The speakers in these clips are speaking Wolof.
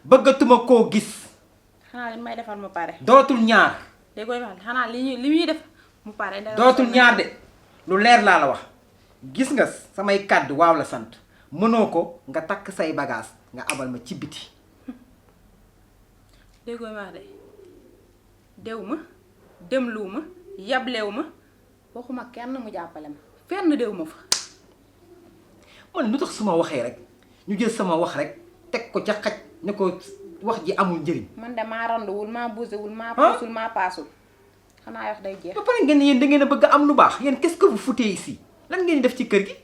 bëggatuma koo gis. xanaa li may defal mu pare. dootul ñaar. dégg koy wax xanaa li muy def mu pare. dootul ñaar de lu leer laa la wax gis nga samay kàddu waaw la sant mënoo ko nga takk say bagage nga abal ma ci biti. dégg koy wax de dew ma demluwu ma yablewu ma waxuma kenn mu jàppale ma fenn dew ma fa. man lu tax su ma waxee rek ñu jël sama wax rek teg ko ca xaj ne ko wax ji amul njëriñ. man de maa randuwul maa buusewul maa puusul maa paasul xanaa wax day jeex. ba pare ngeen yéen da ngeen a bëgg a am lu baax yéen qu'est-ce que vous foutez ici lan ngeen di def ci kër gi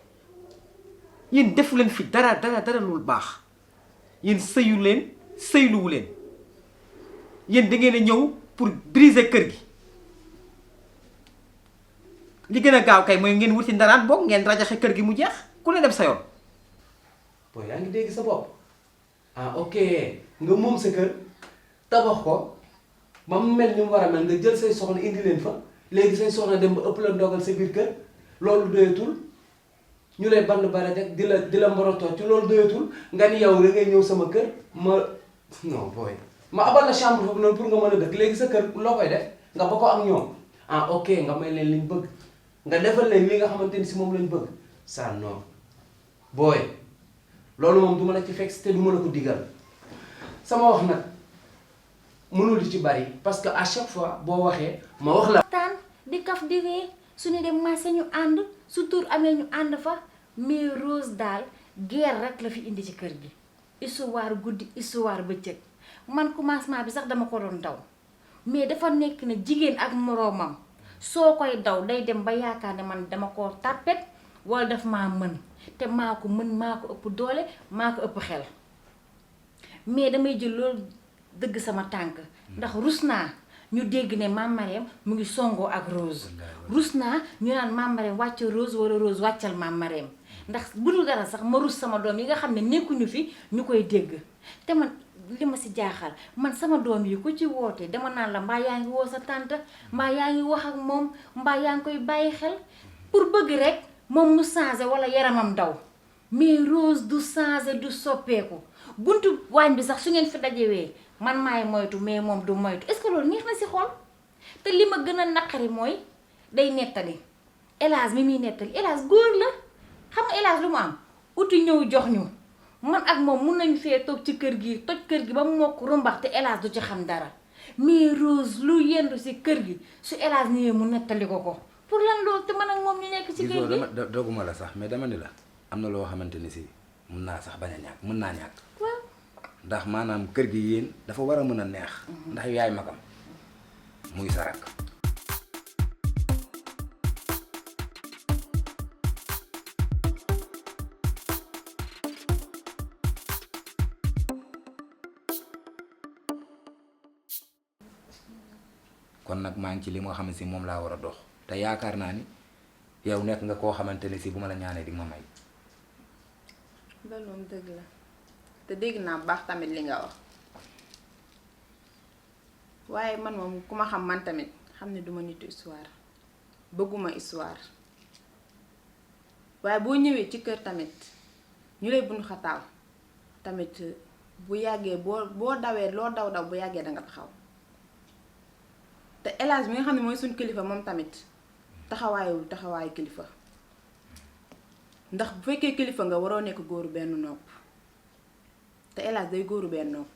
yéen defu leen fi dara lu baax yéen sëyu leen sëyluwu leen yéen da ngeen a ñëw pour briser kër gi li gën a gaaw kay mooy ngeen wuti ndaraan boog ngeen rajaxe kër gi mu jeex ku ne dem sa yoon. booy yaa ngi dégg sa bopp ah ok nga moom sa kër tabax ko ba mu mel ni mu war a mel nga jël say soxna indi leen fa léegi say soxna dem ba ëpp la ndogal sa biir kër loolu doyatul ñu lay band bare rek di la mborotoo ci loolu doyatul nga ni yow da ngay ñëw sama kër ma non booy ma abal la chambre foofu noonu pour nga mën a dëkk léegi sa kër loo koy def nga ba ko am ñoom ah ok nga may leen liñ bëgg nga defal leen li nga xamante ni si moom lañ bëgg ça non booy loolu moom duma la ci fekk te duma la ko digal sama wax nag mënul di ci bari parce que à chaque fois boo waxee ma wax la. taan di kaf di ree suñu dem marché ñu ànd su tur amee ñu ànd fa mais Rose daal guerre rek la fi indi ci kër gi histoire guddi histoire bëccëg man commencement bi sax dama ko doon daw mais dafa nekk ne jigéen ak moroomam soo koy daw day dem ba yaakaar ne man dama koo tàppet wala daf maa mën te maa ko mën maa ko ëpp doole maa ko ëpp xel mais damay jël loolu dëgg sama tànk ndax rus naa ñu dégg ne Mame Marème mu ngi songoo ak Rose rus naa ñu naan Mame Marème wàcc Rose wala Rose wàccal Mame Marème ndax bu dul dara sax ma rus sama doom yi nga xam ne nekkuñu fi ñu koy dégg te man li ma si jaaxal man sama doom yi ku ci woote dama naan la mbaa yaa ngi woo sa tante mbaa yaa ngi wax ak moom mbaa yaa ngi koy bàyyi xel pour bëgg rek moom mu changé wala yaramam daw mais Rose du changé du soppeeku buntu waañ bi sax su ngeen fi dajewee man maay moytu mais moom du moytu est-ce que loolu neex na si xol te li ma gën a naqari mooy day nettali hélas mi muy nettali hélas góor la xam nga hélas lu mu am uti ñëw jox ñu man ak moom mun nañu fee toog ci kër gi toj kër gi ba mu mokk rumbax te hélas du ci xam dara mais Rose lu yendu si kër gi su hélas ñëwee mu nettali ko ko pour lan loolu te man ak moom ñu nekk ci kër gi. dama doguma la sax mais dama ni la am na loo xamante ni si mun naa sax bañ a ñàkk mun naa ñàkk. waaw ndax maanaam kër gi yéen dafa war a mën a neex. ndax yaay magam muy sa rakk. kon nag maa ngi ci li nga xam ne si moom laa war a dox te yaakaar naa ni yow nekk nga koo xamante ni si bu ma la ñaanee di nga ma may. loolu moom dëgg la te dégg naa bu baax tamit li nga wax waaye man moom ku ma xam man tamit xam ne duma nitu histoire bëgguma histoire waaye boo ñëwee ci kër tamit ñu lay bundu xataal tamit bu yàggee boo dawee loo daw bu yàggee danga taxaw te élage bi nga xam ne mooy suñ kilifa moom tamit taxawaayu kilifa ndax bu fekkee kilifa nga waroo nekk góoru benn nopp te élage day góoru benn nopp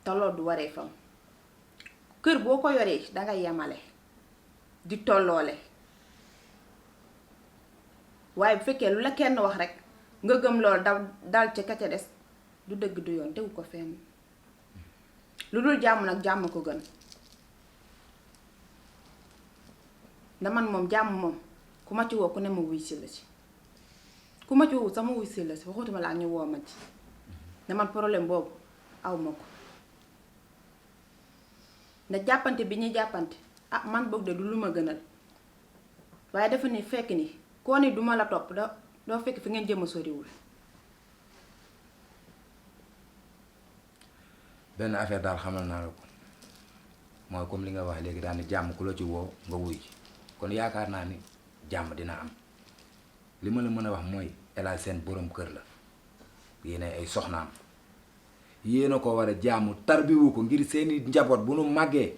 te loolu du waree fam kër boo ko yoree dangay yemale di tolloole waaye bu fekkee lu la kenn wax rek nga gëm loolu dal ca ka ca des du dëgg du yoon tegu ko fenn lu dul jàmm nag jàmm ko gën da man moom jàmm moom ku ma ci woo ku ne ma wuy si la ci ku ma ci woo sama wuy si la ci waxutuma laa ñu woo ma ci da man problème boobu aw ma ko ndax jàppante bi ñuy jàppante ah man boog de du lu ma gënal waaye dafa ni fekk ni koo ni duma la topp doo fekk fi ngeen jëm a soriwul. benn affaire daal xamal naa la ko mooy comme li nga wax léegi daal ni jàmm ku la ci woo nga wuy kon yaakaar naa ni jàmm dina am li ma la mën a wax mooy El Hadj seen borom kër la yéen ay soxnaam yéen a ko war a jaamu tarbiwu ko ngir seeni njaboot bu nu màggee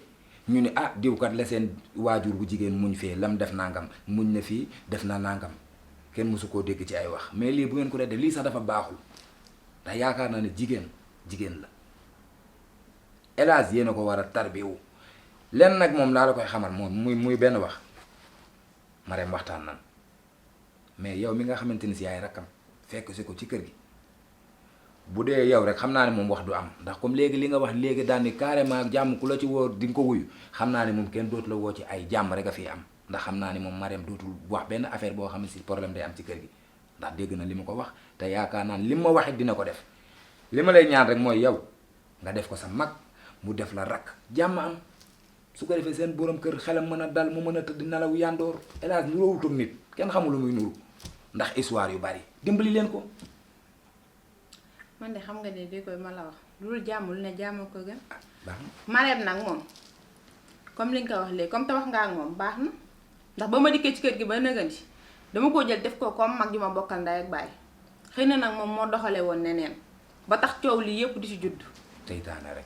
ñu ne ah diwkat la seen waajur bu jigéen muñ fee lam def nangam muñ na fii def na nangam kenn mësu koo dégg ci ay wax mais lii bu ngeen ko def lii sax dafa baaxul ndax yaakaar naa ne jigéen la hélas yéen a ko war a tarbiwu lenn nag moom laa la koy xamal moom muy benn wax Marème waxtaan nan mais yow mi nga xamante ni si yaay rakkam fekk si ko ci kër gi bu dee yow rek xam naa ne moom wax du am ndax comme léegi li nga wax léegi daal ni carrément jàmm ku la ci woo di nga ko wuyu xam naa ne moom kenn dootu la woo ci ay jàmm rek a fi am ndax xam naa ne moom Marème dootul wax benn affaire boo xam ne si problème day am ci kër gi ndax dégg na li ma ko wax te yaakaar naa ne li ma waxee dina ko def li ma lay ñaan rek mooy yow nga def ko sa mag mu def la rakk jàmm am su ko defee seen borom kër xelam mën a dal mu mën a tëdd nelaw yandoor hélas nuroowutul nit kenn xamul lu muy nuru ndax histoire yu bari dimbali leen ko. man de xam nga ne dégg koy ma la wax loolu jàmm lu ne jàmm ko gën. baax na Marème nag moom comme li nga ko wax léegi comme te wax nga ak moom baax na ndax ba ma dikkee ci kër gi ba nëgëndi dama ko jël def ko comme mag ju ma bokkal ndey ak baay xëy na nag moom moo doxalee woon neneen ba tax coow lii yëpp di ci judd. seytaane rek.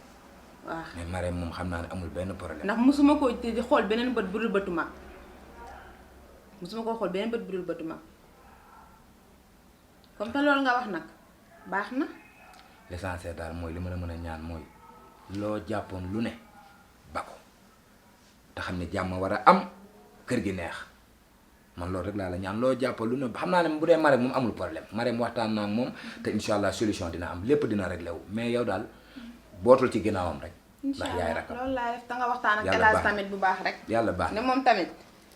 waaw mais Marème moom xam naa ne amul benn problème. ndax mosuma koo di xool beneen bët bu dul bëtu mag mosuma koo xool beneen bët bu dul bëtu mag comme te loolu nga wax nag baax na. l'essentiel daal mooy li ma la mën a ñaan mooy loo jàppoon lu ne ba ko te xam ne jàmm war a am kër gi neex man loolu rek laa la ñaan loo jàppoon lu ne xam naa ne bu dee Marème moom amul problème Marème waxtaan naa ak moom te incha allah solution dina am lépp dina réglé wu mais yow daal bootul ci ginnaawam rek. ndax yaay rakam loolu laa def te nga waxtaan ak yàlla Elage baax na tamit bu baax rek. yàlla baax ne moom tamit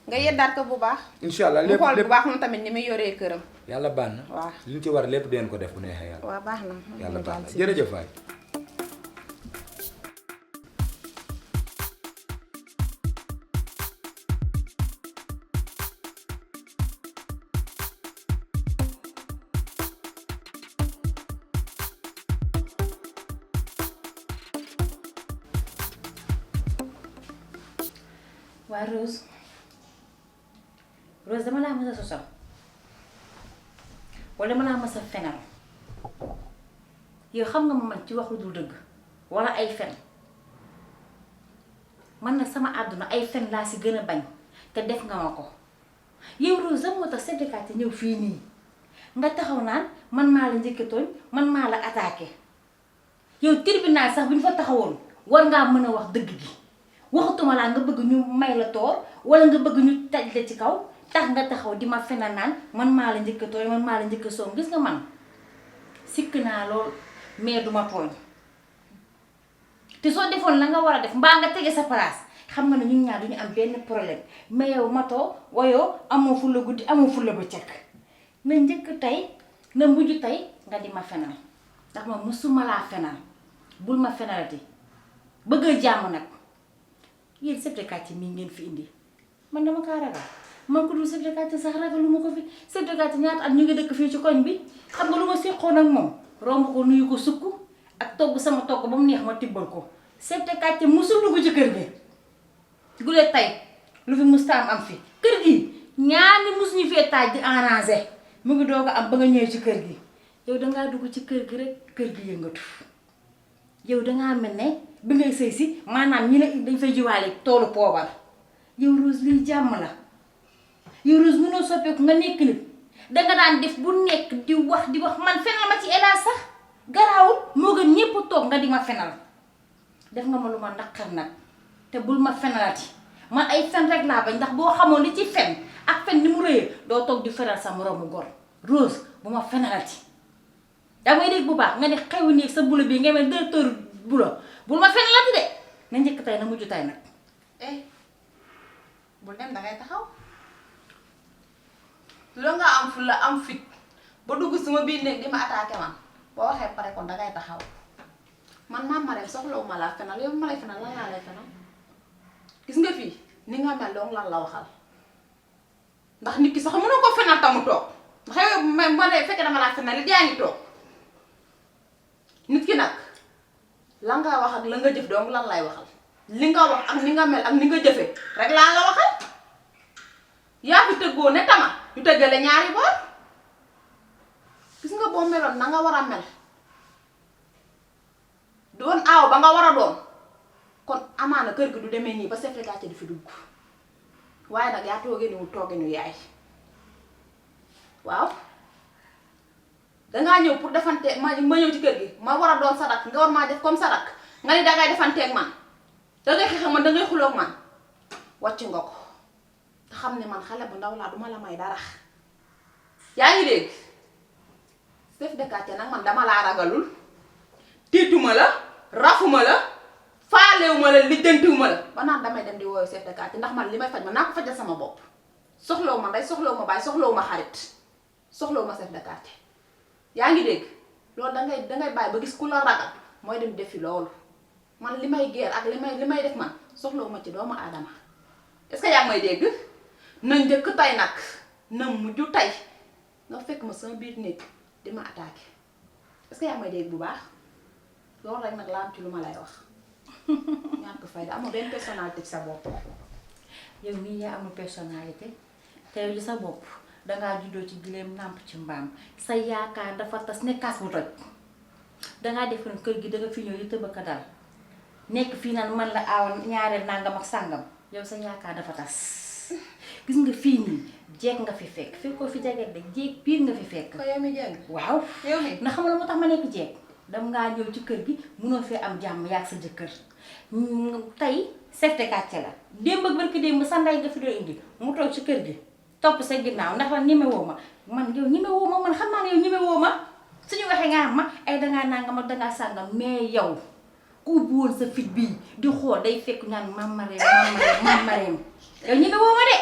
nga yeddaat ko bu baax. incha allah mu lépp xool bu lépp baax moom tamit ni muy yoree këram. yàlla baax na. waaw li ñu ci war lépp deen ko def bu neexee yàlla. waaw baax na. yàlla baax na jërëjëf waay. waa Rose dama laa mës a sosal wala dama laa mës a fenal yow xam nga ma man ci wax lu dul dëgg wala ay fen man nag sama àdduna ay fen laa si gën a bañ te def nga ma ko yow Rose da moo tax syndicat ñëw fii nii nga taxaw naan man maa la njëkk a tooñ man maa la attaqué yow tribunal sax bu ñu fa taxawoon war ngaa mën a wax dëgg gi waxatuma laa nga bëgg ñu may la toor wala nga bëgg ñu taj la ci kaw tax nga taxaw di ma fenal naan man maa la njëkk a tooñ man maa la njëkk a soom gis nga man sikk naa lool mais duma tooñ te soo defoon la nga war a def mbaa nga tege sa place xam nga ne ñun ñaar duñu am benn problème mais yow matoo wayoo amoo fu la guddi amoo fu la bëccëg na njëkk tey na mujj tey nga di ma fenal ndax ma mësuma laa fenal bul ma fenalati bëgg a jàmm nag yéen chef de quartier mii ngeen fi indi man dama kaa ragal man ko dul chef de quartier sax ragalu ma ko fi chef de quartier ñaata at ñu ngi dëkk fii ci koñ bi xam nga lu ma séqoon ak moom romb ko nuyu ko sukk ak togg sama togg ba mu neex ma tibbal ko chef de quartier musul dugg ci kër gi gulee tay lu fi mustaam am fi kër gi ñaani mus ñu fee taaj di arrangé mu ngi doog a am ba nga ñëwee ci kër gi yow dangaa dugg ci kër gi rek kër gi yëngatu yow dangaa mel ne bi ngay sëy si maanaam ñi ne dañ fay jiwaale toolu poobar yow Rose liy jàmm la yow Rose mënoo soppeeku nga nekk nit danga daan def bu nekk di wax man fenal ma ci Elage sax garaawul moo gën ñépp toog nga di ma fenal def nga ma lu ma naqar nag te bul ma fenalati man ay fen rek laa bañ ndax boo xamoon li ci fen ak fen ni mu rëyee doo toog di fenal sa moroomu gor Rose bu ma fenalati damay dégg bu baax nga ne xewu néeg sa bulo bii nga mel directeur bulo bul ma fenalati de na njëkk tey na mujj tey nag bul dem dangay taxaw loo nga am fu la am fit ba dugg suma biir néeg di ma attaqué man boo waxee pare kon dangay taxaw man maam Marème soxlawuma laa fenal yow ma lay fenal lan laa lay fenal gis nga fii ni nga mel doon lan la waxal ndax nit ki sax mënoo ko fenal tamu toog ndax yow ma lay fekkee dama laa fenal li yaa ngi toog nit ki nag la nga wax ak la nga jëf doon lan lay waxal li nga wax ak ni nga mel ak ni nga jëfe rek laa la waxal yaa fi tëggoo ne tama ñu tëggale ñaari boor gis nga boo meloon na nga war a mel doon aaw ba nga war a doon kon amaana kër gi du demee nii ba chef de quartier di fi dugg waaye nag yaa toogee niwul toogee nu yaay waaw dangaa ñëw pour defante ma ñëw ci kër gi ma war a doon sarak nga war maa def comme sarak nga ni dangay defanteeg man dangay xeex man dangay xuloog man wàcc nga ko te xam ne man xale bu ndaw laa duma la may dara yaa ngi dégg chef de quartier nag man dama laa ragalul tiituma la rafuma la faalewuma la lijjantiwuma la ba naan damay dem di wooyu chef de quartier ndax man li may faj man naa ko fajal sama bopp soxlawu ma ndey soxlawu ma baay soxlawu ma xarit soxlawu ma chef de quartier yaa ngi dégg loolu dangay bàyyi ba gis ku la ragal mooy dem defi loolu man li may geer ak li may def man soxlawu ma ci doomu aadama est-ce que yaa ngi may dégg na njëkk tey nag na mujj tey nga fekk ma sama biir néeg di ma attaqué est-ce que yaa ngi may dégg bu baax loolu rek nag laa am ci lu ma lay wax ñàkk fayda amul benn personnalité ci sa bopp. yow mii yaa amul personnalité te li sa bopp dangaa juddoo ci gileem nàmp ci mbaam sa yaakaar dafa tas ne kaas bu toj dangaa def ne kër gi danga fi ñëw di tëbaka dal nekk fii naan man la aawoon ñaareel nangam ak sàngam yow sa yaakaar dafa tas gis nga fii nii jeeg nga fi fekk fekkoo fi jaget de jeeg piir nga fi fekk. ko yow mi jeeg. waaw yow mi ndax xam nga moo tax ma nekk jeeg dam ngaa ñëw ci kër gi munoo fee am jàmm yaag sa jëkkër tey chef de quartier la démb ak barki démb sa ndey nga fi doon indi mu toog ci kër gi topp sa ginnaaw ndax la ñeme woo ma man yow ñeme woo ma man xam naa ne yow ñeme woo ma suñu waxee nga xam ma ay dangaa nangam ak dangaa sàngam mais yow ku ubbi woon sa fit bii di xool day fekk naan mamareem yow ñeme woo ma de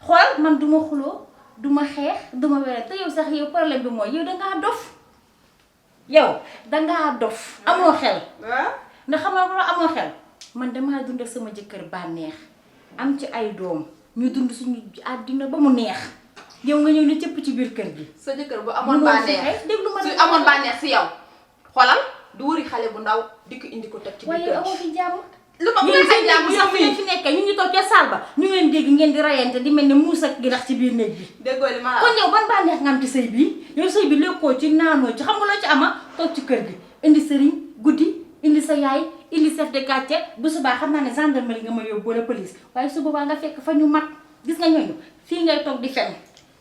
xool man duma xuloo duma xeex duma were te yow sax yow problème bi mooy yow dangaa dof yow dangaa dof amoo xel ndax xam nga loo amoo xel man damaa dund ak sama jëkkër bànneex am ci ay doom ñu dund suñu àddina ba mu neex yow nga ñëw ne cëpp ci biir kër gi sa jëkkër bu amoon bànneex déglu ma su amoon bànneex si yow xoolal du wëri xale bu ndaw di ko indi ko teg ci biir waaye kër amoo fi jàmm lu ma bëgg ay jàmm yow fi mii fi nekkee ñu ngi toog ca saal ba ñu ngi leen dégg ngeen di rayante di mel ne muus ak gi ndax ci biir néeg bi déggoo li ma la kon yow ban bànneex nga am ci sëy bii yow sëy bi lekkoo ci naanoo ci xam nga loo ci ama toog ci kër gi indi sëriñ guddi indi sa yaay indi chef de quartier bu subaa xam naa ne gendarmerie nga ma yóbbu wala police waaye su boobaa nga fekk fa ñu mat gis nga ñooñu fii ngay toog di fen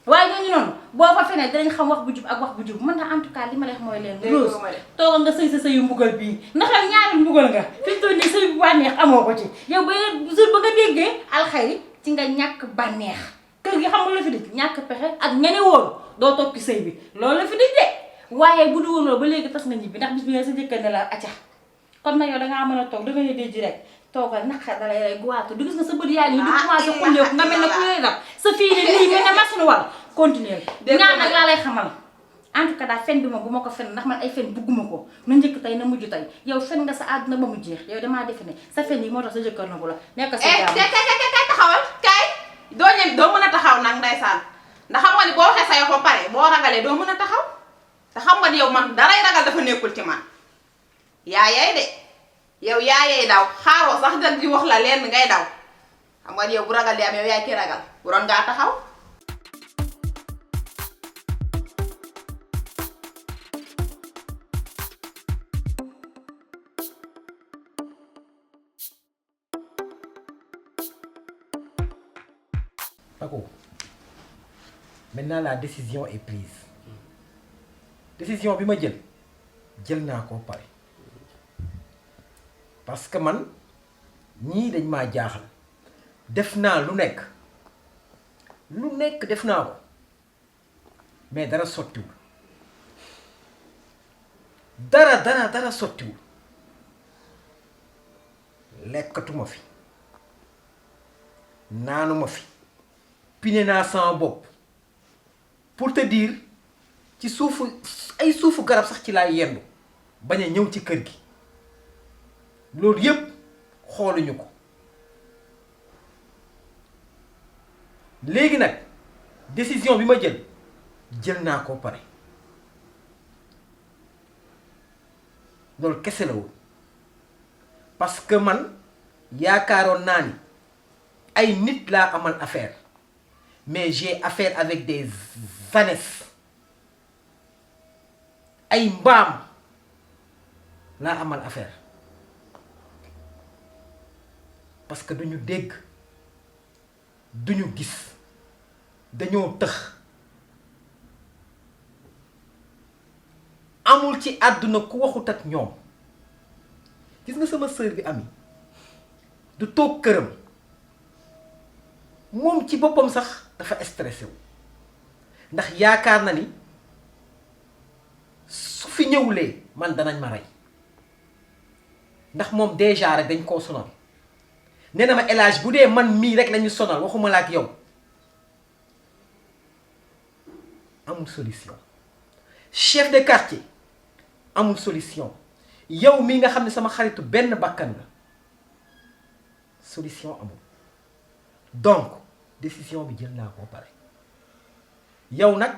waaye ñooñu noonu boo fa fenee dinañ xam wax bu jub ak wax bu jub mën na en tout cas li ma lay wax mooy leen Rose toogal nga sëy sa sëyu mbugal bii ndax yow ñaareel mbugal nga fi ñu toll nii sëy bu bànneex amoo ko ci yow ba jour ba nga déggee alxayri ci nga ñàkk bànneex kër gi xam nga la fi dij ñàkk pexe ak ñene woon doo toog ci sëy bi loolu la fi dij de waaye bu du woon loolu ba léegi tas nga ñibbi ndax bis bi nga sa jëkkër ne la acca kon nag yow dangaa mën a toog danga ne déji rek toogal naqar dalay lay guwaatu du gis nga sa bët yaa ngi du commencé xulleeku nga mel ne ku lay dab sa fii ne nii mel ne machine wal continuer ñaan nag laa lay xamal en tout cas daal fen bi moom bu ma ko fen ndax man ay fen bugguma ko na njëkk tey na mujj tey yow fen nga sa àdduna ba mu jeex yow damaa defe ne sa fen yi moo tax sa jëkkër na bu la nekk sa jàmm kay taxawal kay doo mën a taxaw nag ndeysaan ndax xam nga ni boo waxee sa yox ba pare boo ragalee doo mën a taxaw te xam nga ni yow man daray ragal dafa nekkul ci man yaayay de yow yaayay daw xaaroo sax dag di wax la leen ngay daw xam nga yow bu ragal di am yow yaay ki ragal bu doon ngaa taxaw Paco, maintenant la décision est prise décision bi ma jël naa ko pare parce que man ñii dañ maa jaaxal def naa lu nekk def naa ko mais dara sottiwul dara sottiwul lekkatuma fi naanuma fi pine naa sama bopp pour te dire ci suufu garab sax ci laay yendu bañ a ñëw ci kër gi loolu yépp xooluñu ko léegi nag décision bi ma jël naa ko pare loolu kese la woon parce que man yaakaaroon naa ni ay nit laa amal affaire mais j'ai affaire avec des ânesses ay mbaam laa amal affaire parce que duñu dégg duñu gis dañoo tëx amul ci àdduna ku waxut ak ñoom gis nga sama sœur bi Ami du toog këram moom ci boppam sax dafa stressé wu ndax yaakaar na ni su fi ñëwulee man danañ ma rey ndax moom déjà rek dañ koo sonal nee na ma El Hadj bu dee man mii rek lañu sonal waxuma la ak yow amul solution chef de quartier amul solution yow mii nga xam ne sama xaritu benn bakkan la solution amul donc décision bi jël naa ko pare yow nag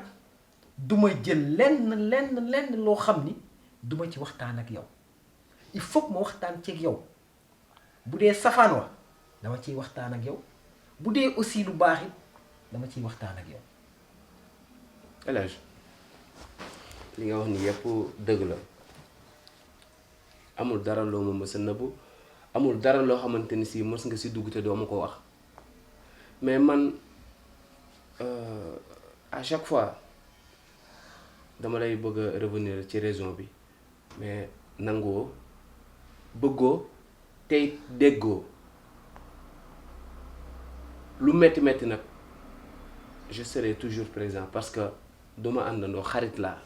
duma jël lenn loo xam ni duma ci waxtaan ak yow il faut que ma waxtaan ceeg yow bu dee safaan wa dama ciy waxtaan ak yow bu dee aussi lu baax it dama ciy waxtaan ak yow. El Hadj li nga wax ni yépp dëgg la amul dara loo ma mës a nëbbu amul dara loo xamante ni si mës nga si dugg te doo ma ko wax mais man à chaque fois dama lay bëgg a revenir ci raison bi mais nangoo bëggoo tey déggoo lu metti metti nag je serai toujours présent parce que duma àndandoo xarit laa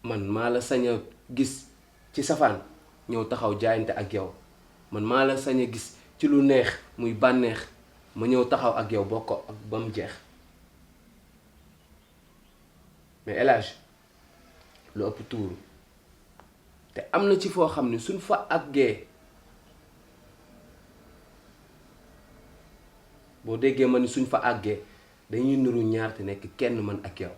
man maa la sañ a gis ci safaan ñëw taxaw jaayante ak yow man maa la sañ a gis ci lu neex muy bànneex ma ñëw taxaw ak yow bokk ak ba mu jeex mais El Hadj lu ëpp tuuru te am na ci foo xam ne suñ fa àggee boo déggee ma ni suñ fa àggee dañuy nuru ñaar te nekk kenn man ak yow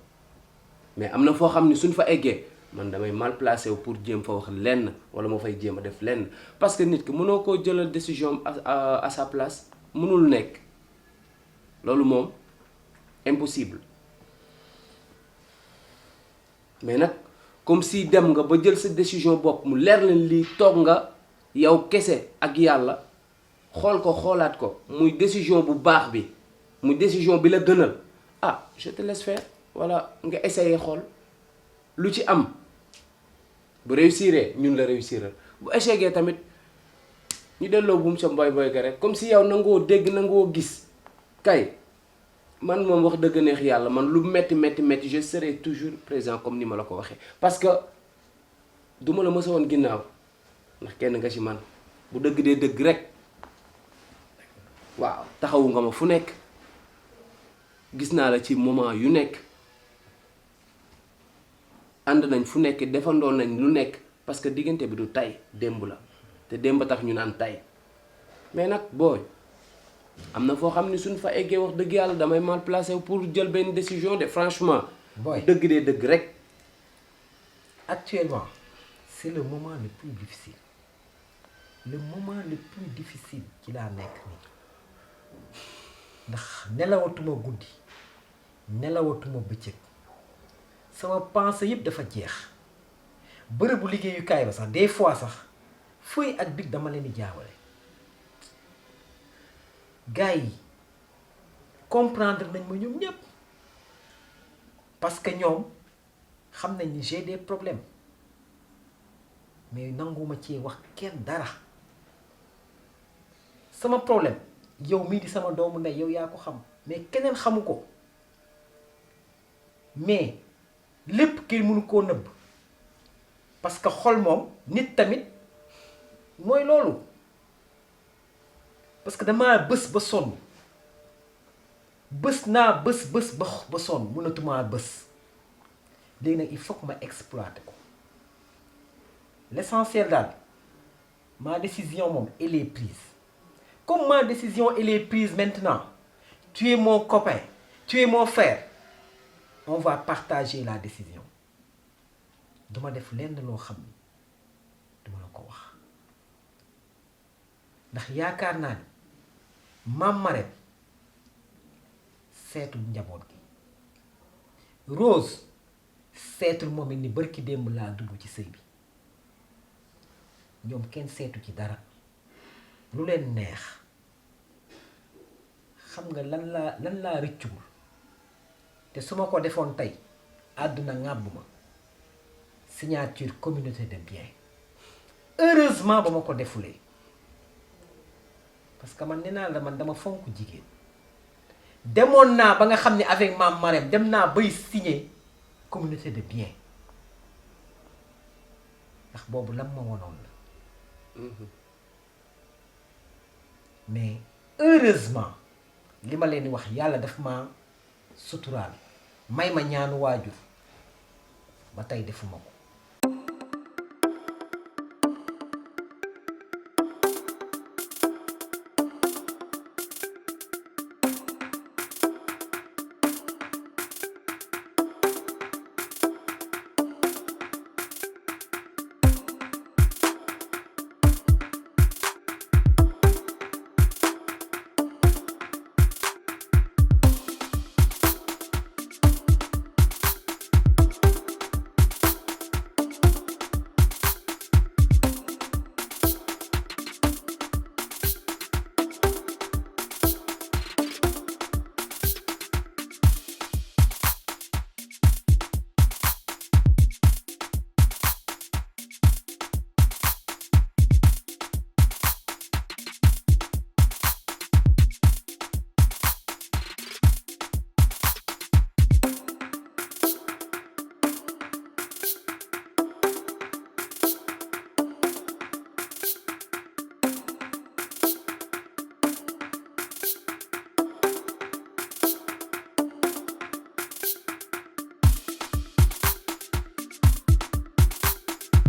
mais am na foo xam ne suñ fa eggee man damay mal placé wu pour jéem fa wax lenn wala ma fay jéem a def lenn parce que nit ki mënoo koo jëlal décision à sa place mënul nekk loolu moom impossible mais nag comme si dem nga ba jël sa décision bopp mu leer leen lii toog nga yow kese ak yàlla xool ko xoolaat ko muy décision bu baax bi muy décision bi la gënal ah je te laisse faire voilà nga essayer xool lu ci am bu réussiree ñun la réussiral bu échecgee tamit ñu delloo buum sa mboy boy ga rek comme si yow nangoo dégg nangoo gis kay man moom wax dëgg neex yàlla man lu metti je serai toujours présent comme ni ma la ko waxee parce que duma la mësa woon ginnaaw ndax kenn nga ci man bu dëgg dee dëgg rek waaw taxawu nga ma fu nekk gis naa la ci moment yu nekk ànd nañ fu nekk defandoo nañ lu nekk parce que diggante bi du tay démb la te démb tax ñu naan tay mais nag booy am na foo xam ni suñ fa eggee wax dëgg yàlla damay mal placé pour jël benn décision de franchement. booy dëgg dee dëgg rek. actuellement c'est le moment le plus difficile le moment le plus difficile ci laa nekk nii ndax nelawatuma guddi nelawatuma bëccëg sama pensée yëpp dafa jeex bërëbu liggéeyukaay ba sax des fois sax feuille ak bic dama leen di jaawale gars yi comprendre nañ ma ñoom ñëpp parce que ñoom xam nañ ni j'ai des problèmes mais nanguma ci wax kenn dara sama problème yow mii di sama doomu ndey yow yaa ko xam mais keneen xamu ko mais lépp kenn mënu koo nëbb parce que xol moom nit tamit mooy loolu parce que damaa bës ba sonn bës naa bës ba sonn mënatumaa bës léegi nag il faut que ma exploiter ko l'essentiel daal ma décision moom elle est prise comme ma décision elle est prise maintenant tu es mon copain tu es mon frère on va partager la décision duma def lenn loo xam ni duma la ko wax ndax yaakaar naa ni maam Marème seetu njaboot gi Rose seetul moom it ni bërki démb laa dugg ci sëy bi ñoom kenn seetu ci dara lu leen neex xam nga lan laa rëccuwul te su ma ko defoon tey àdduna ŋàbb ma signature communauté de biens heureusement ba ma ko defulee parce que man nee naa la man dama fonk jigéen demoon naa ba nga xam ne avec Mame Marème dem naa bay signer communauté de biens ndax boobu lam ma wonoon la mais heureusement li ma leen di wax yàlla daf ma suturaal may ma ñaanu waajur ba tey defuma ko